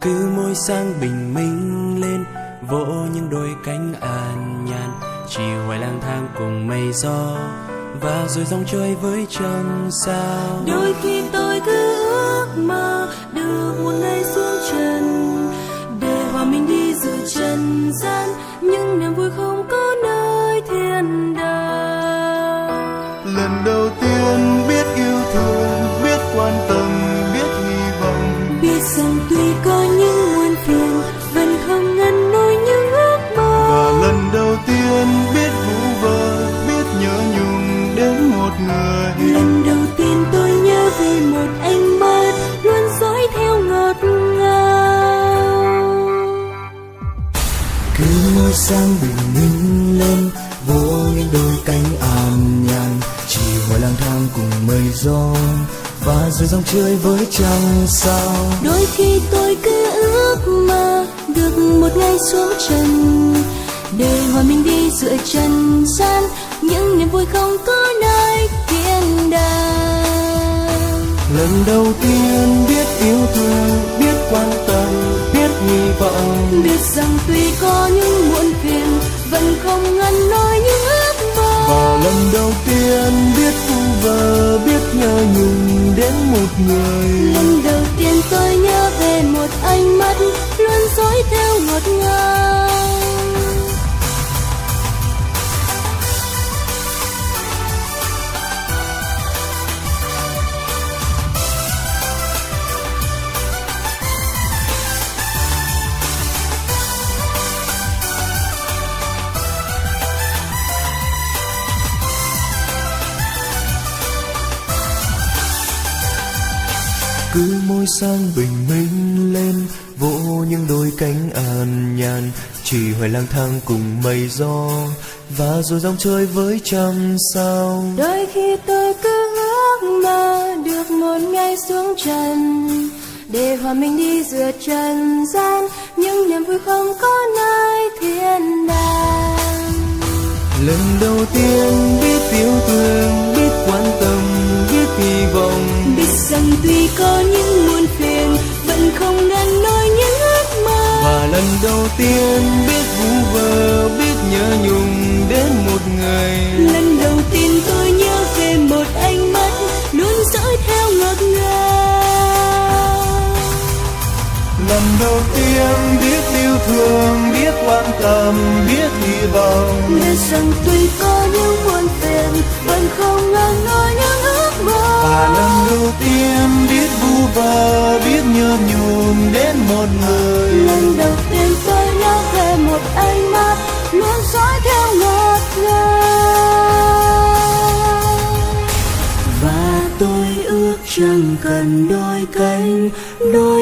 cứ mỗi sáng bình minh lên, vỗ những đôi cánh an nhàn, chiều hoài lang thang cùng mây gió và rồi dòng chơi với trăng sao. Đôi khi tôi cứ ước mơ được một ngày xuống trần, để hòa mình đi giữa trần gian, những niềm vui không có nơi thiên đàng. Lần đầu tiên biết yêu thương, biết quan tâm, biết hy vọng, biết rằng tuy có những muôn phiền vẫn không ngăn nổi những ước mơ. và lần đầu tiên biết vu vơ, biết nhớ nhung đến một người. Lần đầu tiên tôi nhớ về một ánh mắt luôn dõi theo ngọt ngào. Cứ mỗi sáng bình minh lên, vỗ những đôi cánh an nhàn, chiều hoài lang thang cùng mây gió và rồi dòng chơi với trăng sao. Đôi khi tôi cứ ước mơ được một ngày xuống trần, để hòa mình đi giữa trần gian, những niềm vui không có nơi thiên đàng. Lần đầu tiên biết yêu thương, biết quan tâm, biết hy vọng, Biết rằng tuy có những muộn phiền vẫn không ngăn nổi những ước mơ. và lần đầu tiên biết vu vơ, biết nhớ nhung đến một người. Lần đầu tiên tôi nhớ về một ánh mắt luôn dõi theo ngọt ngào. Cứ mỗi sáng bình minh lên, vỗ những đôi cánh an nhàn, chỉ hoài lang thang cùng mây gió và rồi dòng chơi với trăng sao. Đôi khi tôi cứ ước mơ được một ngày xuống trần, để hòa mình đi giữa trần gian, những niềm vui không có nơi thiên đàng. Lần đầu tiên biết yêu thương, biết quan tâm, biết hy vọng, Biết rằng tuy có những muôn phiền vẫn không ngăn nổi những ước mơ. và lần đầu tiên biết vu vơ, biết nhớ nhung đến một người. Lần đầu tiên tôi nhớ về một ánh mắt luôn dõi theo ngọt ngào. Lần đầu tiên biết yêu thương, biết quan tâm, biết hy vọng, Biết rằng tuy có những muôn phiền vẫn không ngăn nổi những ước mơ. và lần đầu tiên biết vu vơ, biết nhớ nhung đến một người. Lần đầu tiên tôi nhớ về một ánh mắt luôn dõi theo ngọt ngào. Và tôi ước chẳng cần đôi cánh, đôi